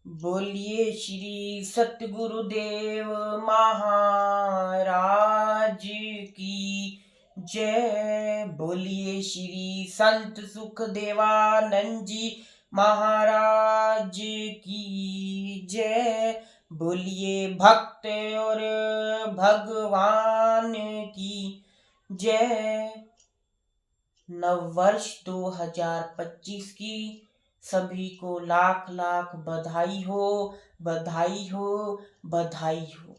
बोलिए श्री सतगुरुदेव महाराज की जय। बोलिए श्री संत सुखदेवानंद जी महाराज की जय। बोलिए भक्त और भगवान की जय। नववर्ष 2025 की सभी को लाख लाख बधाई हो, बधाई हो, बधाई हो।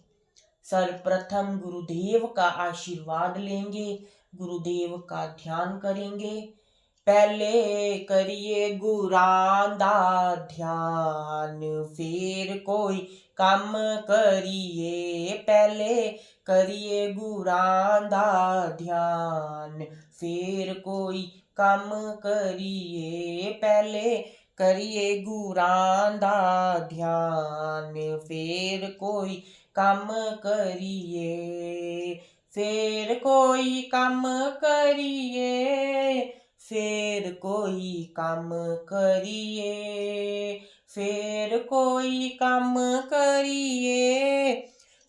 सर्वप्रथम गुरुदेव का आशीर्वाद लेंगे, गुरुदेव का ध्यान करेंगे। पहले करिए गुरांदा ध्यान, फिर कोई काम करिए। पहले करिए गुरांदा ध्यान, फिर कोई काम करिए। पहले करिए गुरांदा ध्यान, फिर कोई काम करिए। फिर कोई काम करिए, फिर कोई काम करिए। फिर कोई काम करिए,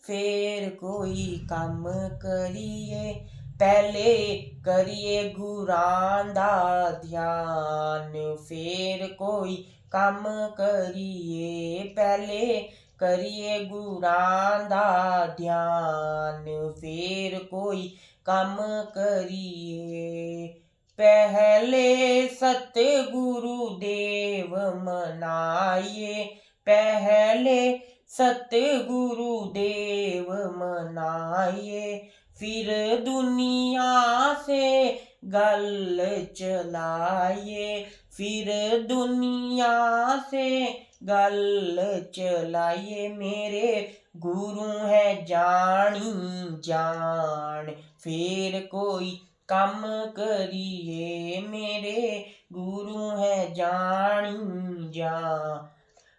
फिर कोई काम करिए। पहले करिए गुरांदा ध्यान, फिर कोई काम करिए। पहले करिए गुरांदा ध्यान, फिर कोई काम करिए। पहले सतगुरुदेव मनाइए, पहले सतगुरुदेव मनाइए। फिर दुनिया से गल चलाइए, फिर दुनिया से गल चलाइए। मेरे गुरु है जानी जान, फिर कोई काम करिए। मेरे गुरु है जानी जान,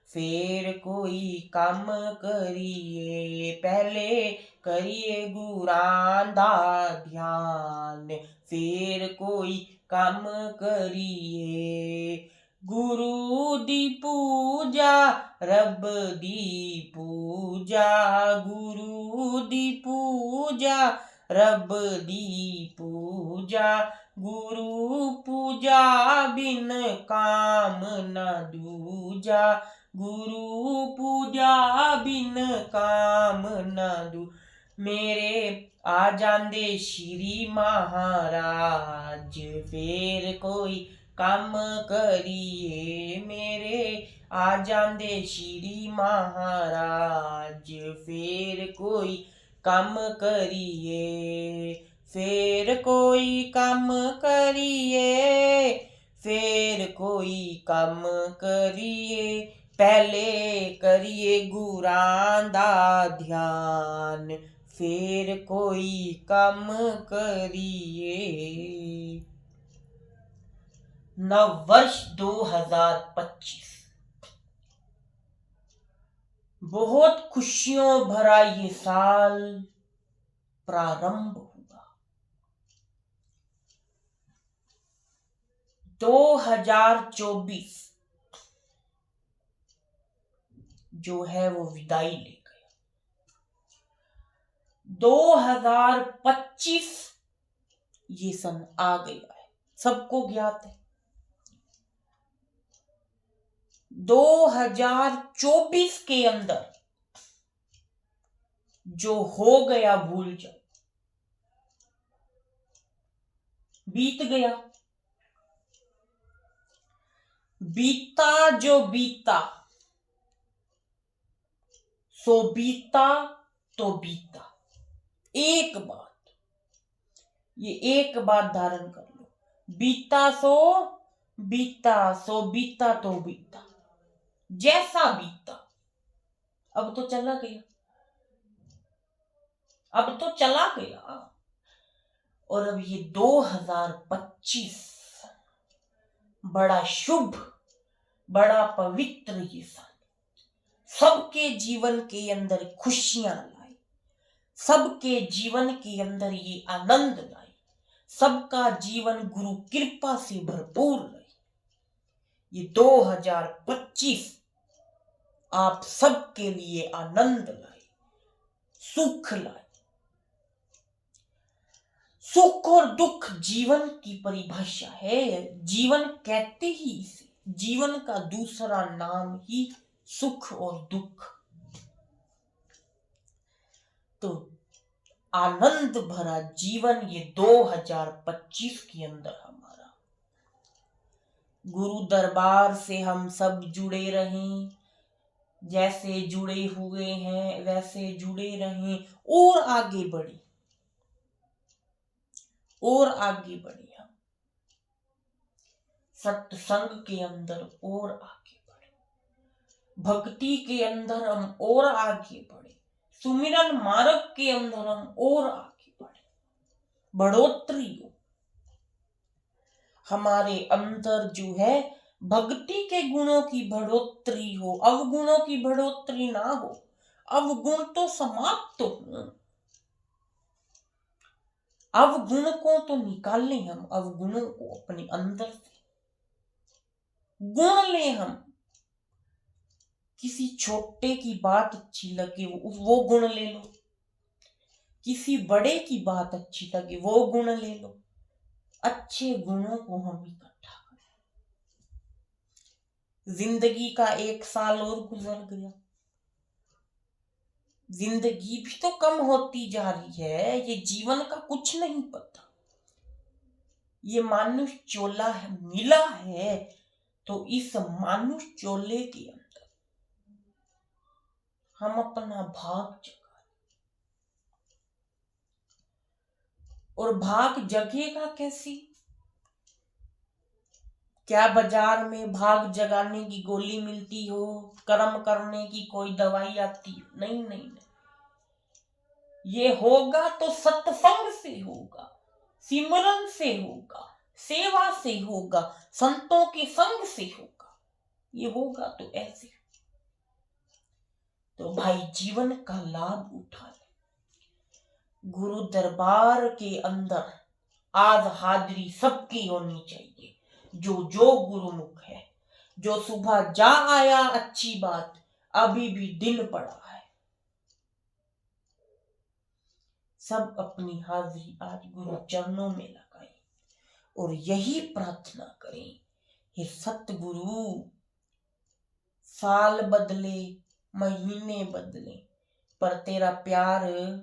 फिर कोई काम करिए। पहले करिए गुरांदा ध्यान, फिर कोई काम करिए। गुरु दी पूजा रब दी पूजा, गुरु दी पूजा रब दी पूजा। गुरु पूजा बिन काम न दूजा, गुरु पूजा बिन काम न दू। मेरे आ जांदे श्री महाराज, फिर कोई काम करिए। मेरे आ जांदे श्री महाराज, फिर कोई काम करिए। फिर कोई काम करिए, फिर कोई काम करिए। पहले करिए गुरांदा ध्यान, फिर कोई काम करिए। नववर्ष 2025 बहुत खुशियों भरा ये साल प्रारंभ हुआ। 2024 जो है वो विदाई ले गया। 2025 ये सन आ गया है, सबको ज्ञात है। 2024 के अंदर जो हो गया भूल जाओ, बीत गया। बीता जो बीता सो बीता तो बीता। एक बात, ये एक बात धारण कर लो, बीता सो बीता, सो बीता तो बीता। जैसा बीता अब तो चला गया, अब तो चला गया। और अब ये 2025 बड़ा शुभ, बड़ा पवित्र ये साल सबके जीवन के अंदर खुशियां लाई, सबके जीवन के अंदर ये आनंद लाई, सबका जीवन गुरु कृपा से भरपूर रहे। ये 2025 आप सबके लिए आनंद लाए, सुख लाए। सुख और दुख जीवन की परिभाषा है। जीवन कहते ही इसे, जीवन का दूसरा नाम ही सुख और दुख। तो आनंद भरा जीवन ये 2025 के अंदर हमारा गुरु दरबार से हम सब जुड़े रहें, जैसे जुड़े हुए हैं वैसे जुड़े रहें और आगे बढ़े, और आगे बढ़े। हम सत्संग के अंदर और आगे बढ़े, भक्ति के अंदर हम और आगे बढ़े, सुमिरन मार्ग के अंदर हम और आगे बढ़े, बढ़ोतरी हो हमारे अंदर, जो है भक्ति के गुणों की बढ़ोतरी हो, अवगुणों की बढ़ोतरी ना हो। अवगुण तो समाप्त हो, अवगुण को तो निकाल लें हम, अवगुणों को अपने अंदर से गुण ले हम। किसी छोटे की बात अच्छी लगे वो गुण ले लो, किसी बड़े की बात अच्छी लगे वो गुण ले लो। अच्छे गुणों को हम इकट्ठा करें। जिंदगी का 1 साल और गुजर गया, जिंदगी भी तो कम होती जा रही है। ये जीवन का कुछ नहीं पता। ये मानुष चोला है, मिला है, तो इस मानुष चोले के अंदर हम अपना भाग जगा, और भाग जगेगा कैसी? क्या बाजार में भाग जगाने की गोली मिलती हो, कर्म करने की कोई दवाई आती हो? नहीं नहीं नहीं। ये होगा तो सत्संग से होगा, सिमरन से होगा, सेवा से होगा, संतों के संग से होगा। ये होगा तो ऐसे। तो भाई जीवन का लाभ उठा ले। गुरु दरबार के अंदर आज हाजिरी सबकी होनी चाहिए। जो गुरुमुख है, जो सुबह जा आया अच्छी बात, अभी भी दिन पड़ा है। सब अपनी हाजिरी आज गुरु चरणों में लगाएं और यही प्रार्थना करें, हे सतगुरु, साल बदले, महीने बदले, पर तेरा प्यार न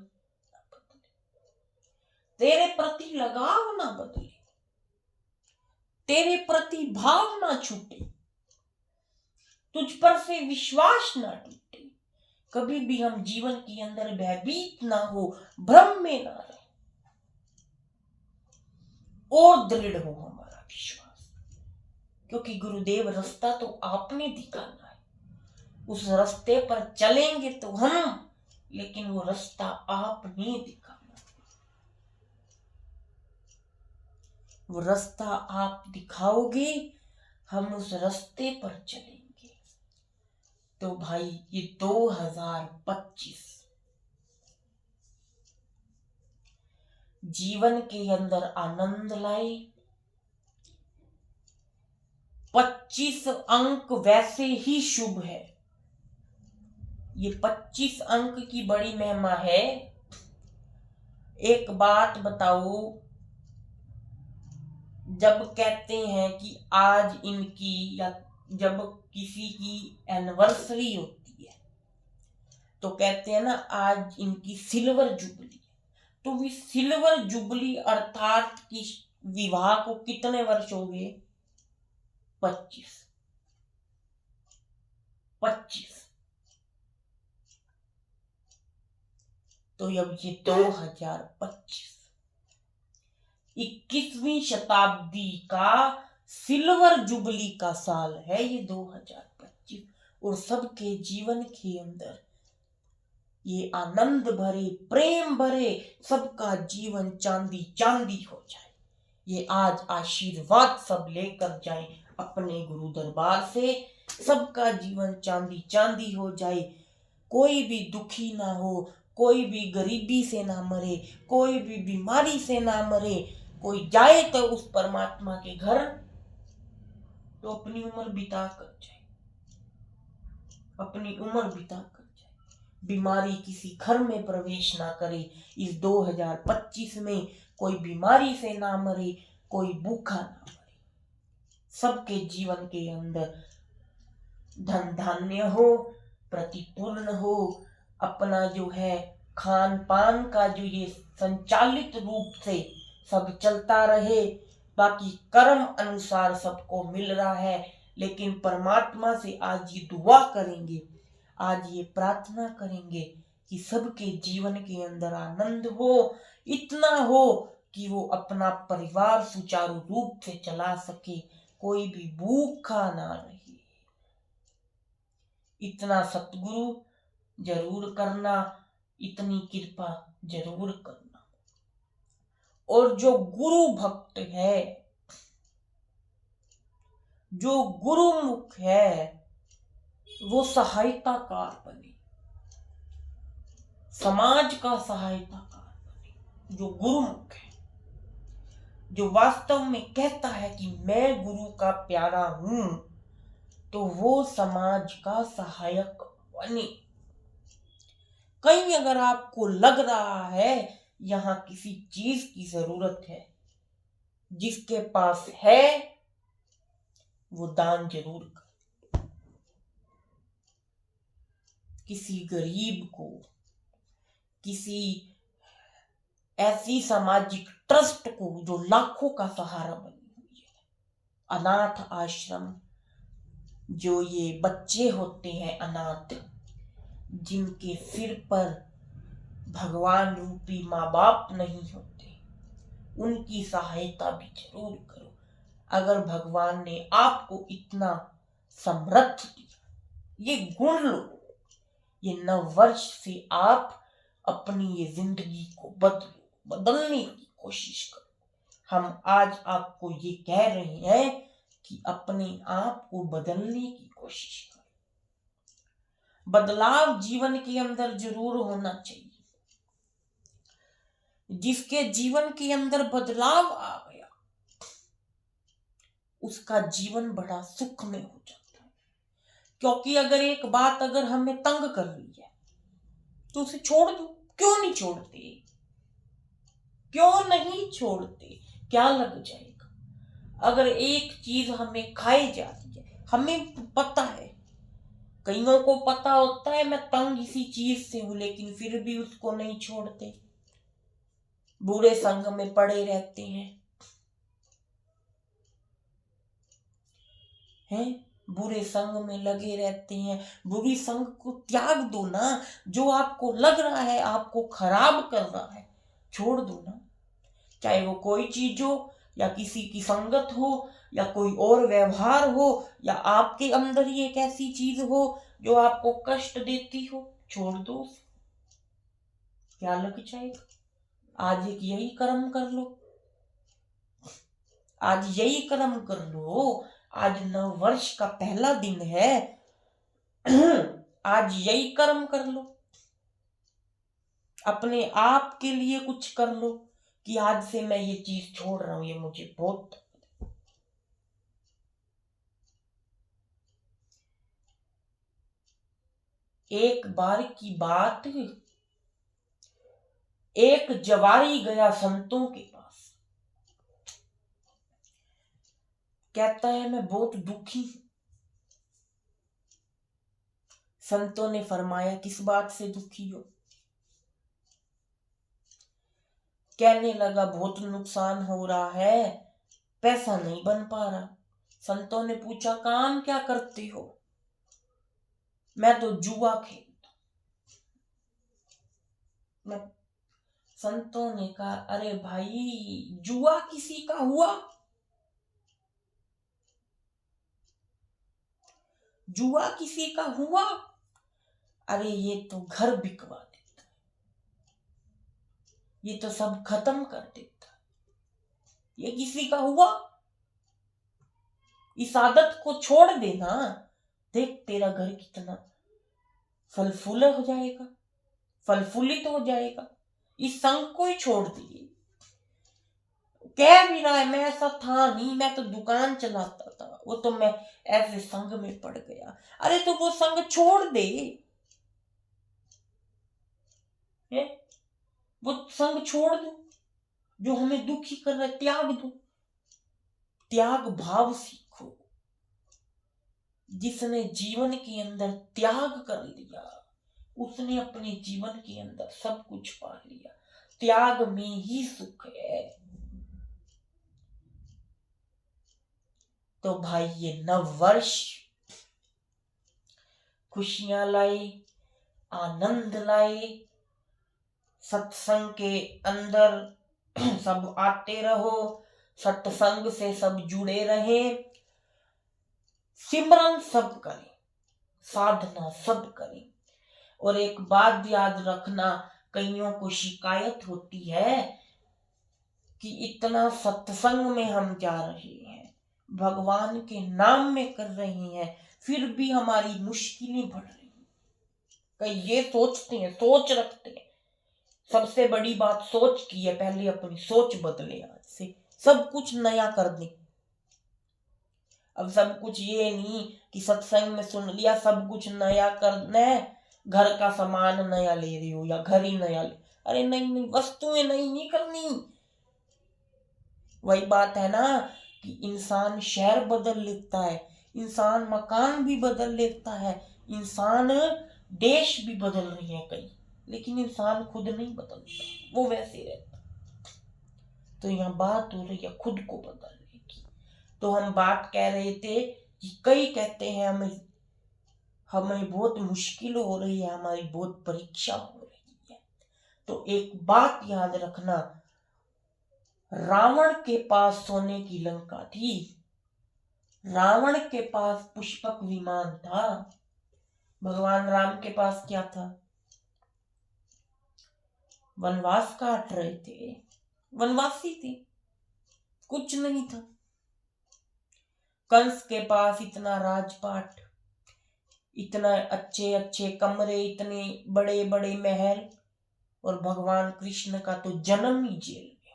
बदले, तेरे प्रति लगाव ना बदले, तेरे प्रति भाव ना छूटे, तुझ पर से विश्वास ना टूटे। कभी भी हम जीवन के अंदर भयभीत ना हो, भ्रम में ना रहे, और दृढ़ हो हमारा विश्वास। क्योंकि गुरुदेव रास्ता तो आपने दिखाना है, उस रास्ते पर चलेंगे तो हम, लेकिन वो रास्ता आपने दिखाना। वो रास्ता आप दिखाओगे, हम उस रास्ते पर चलेंगे। तो भाई ये 2025 जीवन के अंदर आनंद लाए। 25 अंक वैसे ही शुभ है। ये 25 अंक की बड़ी महिमा है। एक बात बताओ, जब कहते हैं कि आज इनकी, या जब किसी की एनिवर्सरी होती है तो कहते हैं ना आज इनकी सिल्वर जुबली। तो भी सिल्वर जुबली अर्थात कि विवाह को कितने वर्ष हो गए? 25। तो अब ये 2025 21वीं शताब्दी का सिल्वर जुबली का साल है ये 2025। और सबके जीवन के अंदर ये आनंद भरे, प्रेम भरे, सबका जीवन चांदी चांदी हो जाए। ये आज आशीर्वाद सब लेकर जाएं अपने गुरु दरबार से। सबका जीवन चांदी चांदी हो जाए, कोई भी दुखी ना हो, कोई भी गरीबी से ना मरे, कोई भी बीमारी से ना मरे। कोई जाए तो उस परमात्मा के घर तो अपनी उम्र बिता कर जाए, अपनी उम्र बिता कर जाए। बीमारी किसी घर में प्रवेश ना करे। इस 2025 में कोई बीमारी से ना मरे, कोई भूखा ना मरे। सबके जीवन के अंदर धन धान्य हो, प्रतिपूर्ण हो, अपना जो है खान पान का जो ये संचालित रूप से सब चलता रहे। बाकी कर्म अनुसार सबको मिल रहा है, लेकिन परमात्मा से आज ये दुआ करेंगे, आज ये प्रार्थना करेंगे कि सबके जीवन के अंदर आनंद हो, इतना हो कि वो अपना परिवार सुचारू रूप से चला सके, कोई भी भूखा ना रहे। इतना सतगुरु जरूर करना, इतनी कृपा जरूर करना। और जो गुरु भक्त है, जो गुरुमुख है, वो सहायताकार बने, समाज का सहायताकार बने। जो गुरुमुख है, जो वास्तव में कहता है कि मैं गुरु का प्यारा हूं, तो वो समाज का सहायक बने। कहीं अगर आपको लग रहा है यहां किसी चीज की जरूरत है, जिसके पास है वो दान जरूर कर। किसी गरीब को, किसी ऐसी सामाजिक ट्रस्ट को जो लाखों का सहारा बनी हुई है, अनाथ आश्रम, जो ये बच्चे होते हैं अनाथ, जिनके सिर पर भगवान रूपी माँ बाप नहीं होते, उनकी सहायता भी जरूर करो। अगर भगवान ने आपको इतना समर्थ दिया, ये गुण लो, ये नववर्ष से आप अपनी ये जिंदगी को बदलने की कोशिश करो। हम आज आपको ये कह रहे हैं कि अपने आप को बदलने की कोशिश करो। बदलाव जीवन के अंदर जरूर होना चाहिए। जिसके जीवन के अंदर बदलाव आ गया, उसका जीवन बड़ा सुख में हो जाता है। क्योंकि अगर एक बात अगर हमें तंग कर रही है तो उसे छोड़ दो। क्यों नहीं छोड़ते? क्यों नहीं छोड़ते? क्या लग जाएगा? अगर एक चीज हमें खाई जाती है, हमें पता है, कईयों को पता होता है मैं तंग इसी चीज से हूं, लेकिन फिर भी उसको नहीं छोड़ते, बुरे संग में पड़े रहते हैं, बुरे संग में लगे रहते हैं। बुरी संग को त्याग दो ना। जो आपको लग रहा है आपको खराब कर रहा है, छोड़ दो ना। चाहे वो कोई चीज हो, या किसी की संगत हो, या कोई और व्यवहार हो, या आपके अंदर ही एक ऐसी चीज हो जो आपको कष्ट देती हो, छोड़ दो। क्या लग जाएगा? आज एक यही कर्म कर लो, आज यही कर्म कर लो। आज नव वर्ष का पहला दिन है, आज यही कर्म कर लो। अपने आप के लिए कुछ कर लो कि आज से मैं ये चीज छोड़ रहा हूं, ये मुझे बहुत। एक बार की बात, एक जवारी गया संतों के पास, कहता है मैं बहुत दुखी हूं। संतों ने फरमाया किस बात से दुखी हो? कहने लगा बहुत नुकसान हो रहा है, पैसा नहीं बन पा रहा। संतों ने पूछा काम क्या करते हो? मैं तो जुआ खेलता। मैं संतों ने कहा अरे भाई, जुआ किसी का हुआ? जुआ किसी का हुआ? अरे ये तो घर बिकवा देता है, ये तो सब खत्म कर देता है, ये किसी का हुआ? इस आदत को छोड़ देना, देख तेरा घर कितना फल फूल हो जाएगा, फल फूलित हो जाएगा। इस संग को ही छोड़ दिए। कह भी रहा है मैं ऐसा था नहीं, मैं तो दुकान चलाता था, वो तो मैं ऐसे संग में पड़ गया। अरे तो वो संग छोड़ दे, है? वो संग छोड़ दो जो हमें दुखी कर रहा है, त्याग दो, त्याग भाव सीखो। जिसने जीवन के अंदर त्याग कर लिया उसने अपने जीवन के अंदर सब कुछ पा लिया। त्याग में ही सुख है। तो भाई ये नव वर्ष खुशियां लाए, आनंद लाए, सत्संग के अंदर सब आते रहो, सत्संग से सब जुड़े रहे, सिमरन सब करें, साधना सब करें। और एक बात याद रखना, कईयों को शिकायत होती है कि इतना सत्संग में हम जा रहे हैं, भगवान के नाम में कर रहे हैं, फिर भी हमारी मुश्किलें बढ़ रही हैं। कई ये सोचते हैं, सोच रखते हैं, सबसे बड़ी बात सोच की है। पहले अपनी सोच बदले, आज से सब कुछ नया कर दे। अब सब कुछ ये नहीं कि सत्संग में सुन लिया सब कुछ नया करना है, घर का सामान नया ले रही हो या घर ही नया ले, अरे नहीं नहीं, वस्तुएं नई नहीं करनी। वही बात है ना कि इंसान शहर बदल लेता है, इंसान मकान भी बदल लेता है, इंसान देश भी बदल रही है कई, लेकिन इंसान खुद नहीं बदलता, वो वैसे रहता। तो यहाँ बात हो रही है खुद को बदलने की। तो हम बात कह रहे थे कि कई कहते हैं हमें हमें बहुत मुश्किल हो रही है, हमारी बहुत परीक्षा हो रही है। तो एक बात याद रखना, रावण के पास सोने की लंका थी, रावण के पास पुष्पक विमान था, भगवान राम के पास क्या था? वनवास काट रहे थे, वनवासी थे, कुछ नहीं था। कंस के पास इतना राजपाट, इतना अच्छे अच्छे कमरे, इतने बड़े बड़े महल, और भगवान कृष्ण का तो जन्म ही जेल में।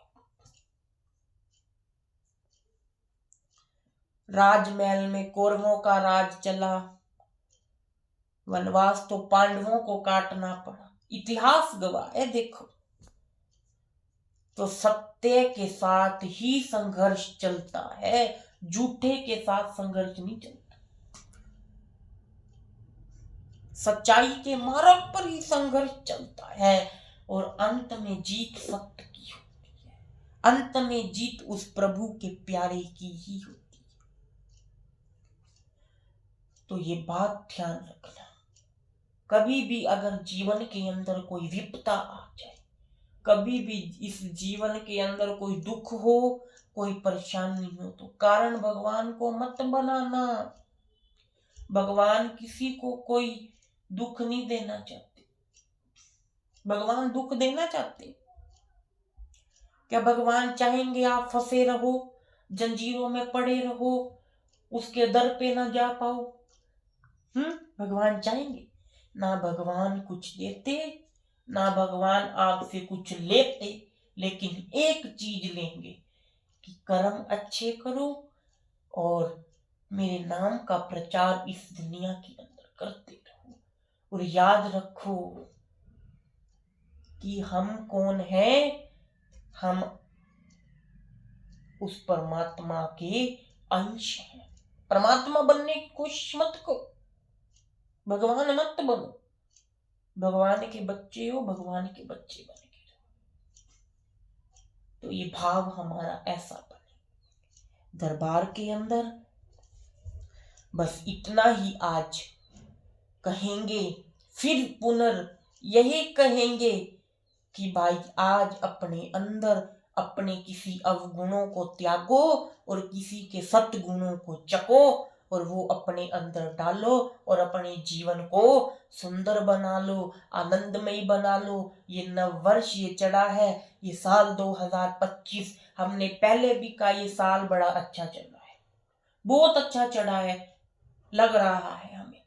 राजमहल में कौरवों का राज चला, वनवास तो पांडवों को काटना पड़ा, इतिहास गवाह है देखो। तो सत्य के साथ ही संघर्ष चलता है, झूठे के साथ संघर्ष नहीं चलता। सच्चाई के मार्ग पर ही संघर्ष चलता है, और अंत में जीत सत्य की होती है, अंत में जीत उस प्रभु के प्यारे की ही होती है। तो ये बात ध्यान रखना, कभी भी अगर जीवन के अंदर कोई विपदा आ जाए, कभी भी इस जीवन के अंदर कोई दुख हो, कोई परेशानी हो, तो कारण भगवान को मत बनाना। भगवान किसी को कोई दुख नहीं देना चाहते। भगवान दुख देना चाहते? क्या भगवान चाहेंगे आप फंसे रहो, जंजीरों में पड़े रहो, उसके दर पे ना जा पाओ? भगवान चाहेंगे? ना भगवान कुछ देते, ना भगवान आपसे कुछ लेते, लेकिन एक चीज लेंगे कि कर्म अच्छे करो और मेरे नाम का प्रचार इस दुनिया के अंदर करते रहो। और याद रखो कि हम कौन हैं, हम उस परमात्मा के अंश हैं। परमात्मा बनने की कोशिश मत करो, भगवान मत बनो, भगवान के बच्चे हो, भगवान के बच्चे बन के रहो। तो ये भाव हमारा ऐसा बने दरबार के अंदर। बस इतना ही आज कहेंगे, फिर पुनर् यही कहेंगे कि भाई आज अपने अंदर अपने किसी अवगुणों को त्यागो और किसी के सत्गुणों को चको, और वो अपने अंदर डालो और अपने जीवन को सुंदर बना लो, आनंदमय बना लो। ये नव वर्ष ये चढ़ा है, ये साल 2025, हमने पहले भी कहा ये साल बड़ा अच्छा चला है, बहुत अच्छा चढ़ा है, लग रहा है हमें,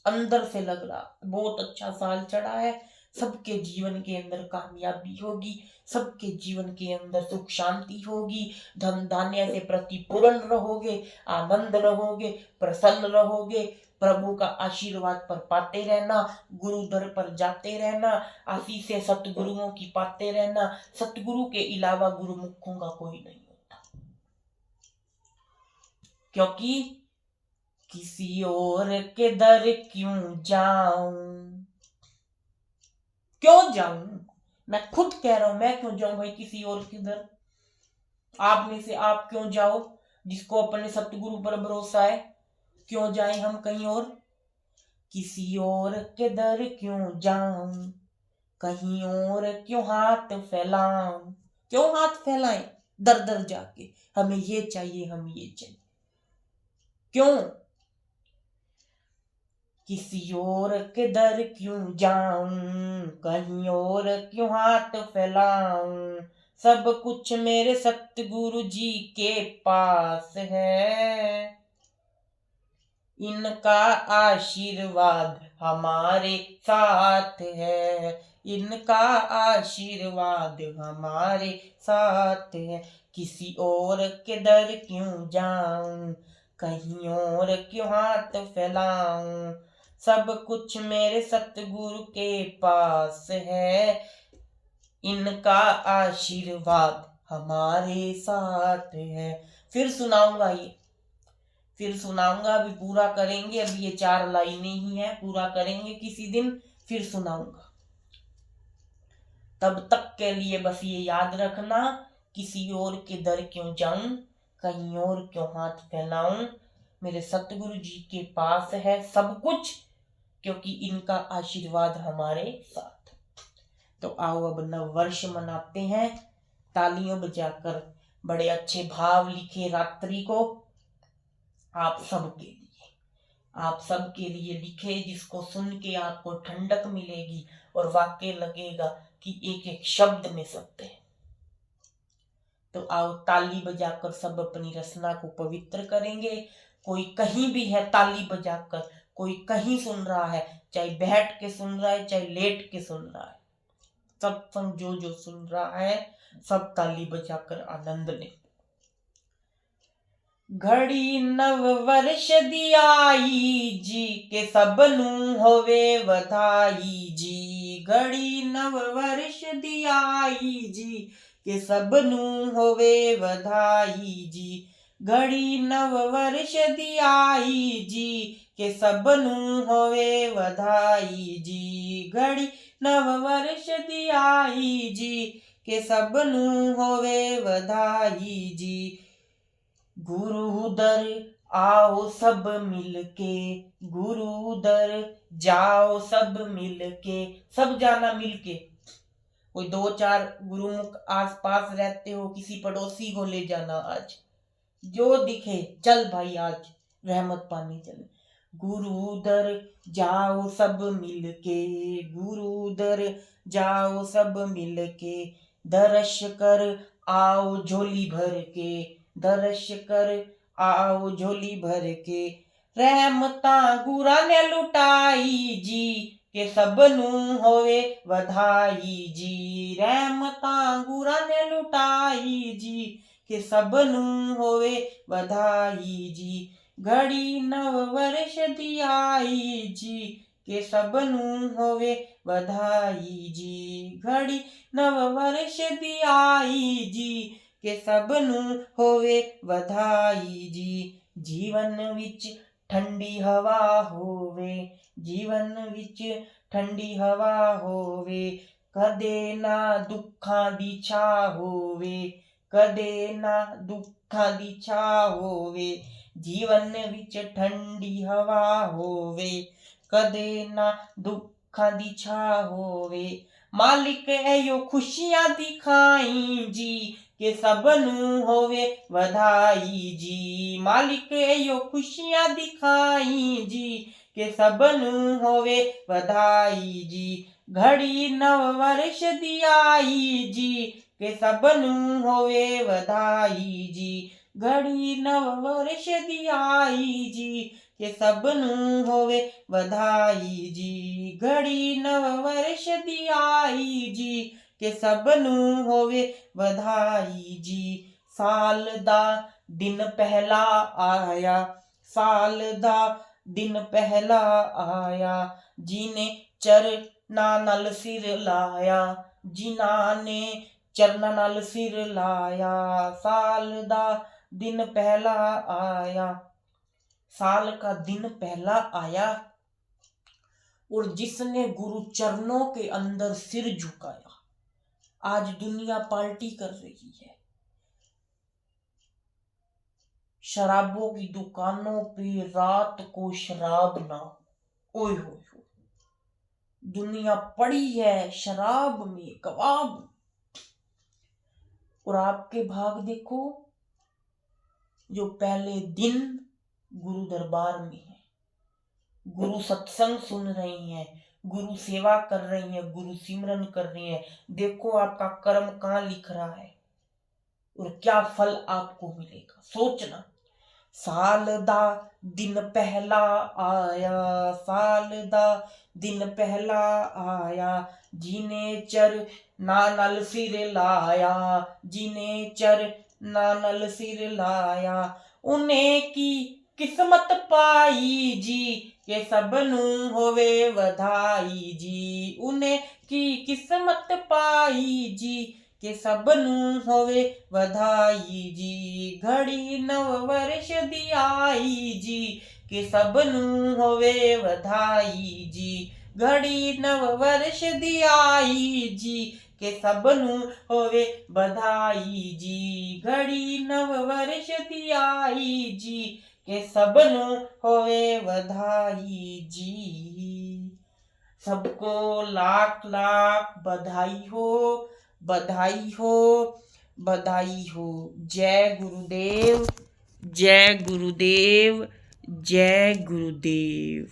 अंदर से लग रहा बहुत अच्छा साल चढ़ा है। सबके जीवन के अंदर कामयाबी होगी, सबके जीवन के अंदर सुख शांति होगी, धन धान्य से प्रतिपूर्ण रहोगे, आनंद रहोगे, प्रसन्न रहोगे, प्रभु का आशीर्वाद पर पाते रहना, गुरु दर पर जाते रहना, आशीष सतगुरुओं की पाते रहना। सतगुरु के अलावा गुरुमुखों का कोई नहीं होता, क्योंकि किसी और के दर क्यों जाऊं, क्यों जाऊं, मैं खुद कह रहा हूं, मैं क्यों जाऊं भाई किसी और के दर। आप में से आप क्यों जाओ, जिसको अपने सतगुरु पर भरोसा है, क्यों जाए हम कहीं और। किसी और के दर क्यों जाऊं, कहीं और क्यों हाथ फैलाऊं, क्यों हाथ फैलाएं दर दर जाके, हमें ये चाहिए, हम ये चाहिए, क्यों। किसी और के दर क्यों जाऊं, कहीं और क्यों हाथ फैलाऊं, सब कुछ मेरे सतगुरु जी के पास है, इनका आशीर्वाद हमारे साथ है, इनका आशीर्वाद हमारे साथ है। किसी और के दर क्यों जाऊं, कहीं और क्यों हाथ फैलाऊं, सब कुछ मेरे सतगुरु के पास है, इनका आशीर्वाद हमारे साथ है। फिर सुनाऊंगा ये, फिर सुनाऊंगा, अभी पूरा करेंगे, अभी ये 4 लाइनें ही हैं, पूरा करेंगे किसी दिन, फिर सुनाऊंगा। तब तक के लिए बस ये याद रखना, किसी और के दर क्यों जाऊं, कहीं और क्यों हाथ फैलाऊं, मेरे सतगुरु जी के पास है सब कुछ, क्योंकि इनका आशीर्वाद हमारे साथ। तो आओ अब नव वर्ष मनाते हैं, तालियों बजाकर, बड़े अच्छे भाव लिखे रात्रि को आप सबके लिए, आप सबके लिए लिखे, जिसको सुन के आपको ठंडक मिलेगी और वाकई लगेगा कि एक एक शब्द में सत्य है। तो आओ ताली बजाकर सब अपनी रचना को पवित्र करेंगे। कोई कहीं भी है ताली बजाकर, कोई कहीं सुन रहा है, चाहे बैठ के सुन रहा है चाहे लेट के सुन रहा है, सत्संग जो जो सुन रहा है सब ताली बजाकर आनंद ले। घड़ी नव वर्ष दी आई जी, के सबनू होवे वधाई जी, घड़ी नव वर्ष दी आई जी, के सबनू होवे वधाई जी, घड़ी नव वर्ष दी आई जी, के सबनू होवे वधाई जी, घड़ी नव वर्ष दी आई जी, के सबनू होवे वधाई जी। गुरु दर आओ सब मिलके, गुरु दर जाओ सब मिलके, सब जाना मिलके। कोई 2-4 गुरुमुख आस पास रहते हो, किसी पड़ोसी को ले जाना, आज जो दिखे चल भाई आज रहमत पाने चले। गुरु दर जाओ सब मिलके, गुरु दर जाओ सब मिलके, दर्श कर आओ झोली भर के, दर्श कर आओ झोली भर के, रहमता गुरा ने लुटाई जी, के सबनू होवे वधाई जी, रहमता गुरा ने लुटाई जी, के सबनू होवे वधाई जी, घड़ी नव वर्ष दी आई जी, के सबनू होवे वधाई जी, घड़ी नव वर्ष दी आई जी, के सबनू होवे वधाई जी। जीवन विच ठंडी हवा होवे, जीवन विच ठंडी हवा होवे, कदे ना दुखां दी छा होवे, कदे ना दुखां दी छा होवे, जीवन विच ठंडी हवा होवे, कदे ना दुखां दी छा होवे, मालिक एयो खुशियां दिखाई जी, के सबनू होवे वधाई जी, मालिक एयो खुशियां दिखाई जी, के सबनू होवे वधाई जी, घड़ी नव वर्ष दी आई जी, के सबनू होवे वधाई जी, घड़ी नव वर्ष दी आई जी, के सबनू होवे बधाई जी। घड़ी नव वर्ष दी आई जी के सबनू होवे बधाई जी। साल दा दिन पहला आया, साल दा दिन पहला आया, जिने चरना नल सिर लाया, जिन्हां ने चरना नल सिर लाया। साल दा दिन पहला आया, साल का दिन पहला आया, और जिसने गुरु चरणों के अंदर सिर झुकाया। आज दुनिया पार्टी कर रही है, शराबों की दुकानों पे रात को शराब ना हो। ओए हो, दुनिया पड़ी है शराब में, कबाब। और आपके भाग देखो, जो पहले दिन गुरु दरबार में है, गुरु सत्संग सुन रही हैं, गुरु सेवा कर रही हैं, गुरु सिमरन कर रही हैं। देखो आपका कर्म कहाँ लिख रहा है और क्या फल आपको मिलेगा, सोचना। साल दा दिन पहला आया, साल दा दिन पहला आया, जिने चर नानल सिर लाया, जिने चर नानल सिर लाया। उन्हें की किस्मत पाई जी के सबनू होवे बधाई जी। उन्हें की किस्मत पाई जी के सबनू होवे बधाई जी। घड़ी नव वर्ष दी आई जी के सबनू होवे बधाई जी। घड़ी नव वर्ष दी आई जी के सबनू होवे बधाई जी। घड़ी नव वर्ष दी आई जी के सबनू होवे बधाई जी। सबको लाख लाख बधाई हो, बधाई हो, बधाई हो। जय गुरुदेव, जय गुरुदेव, जय गुरुदेव।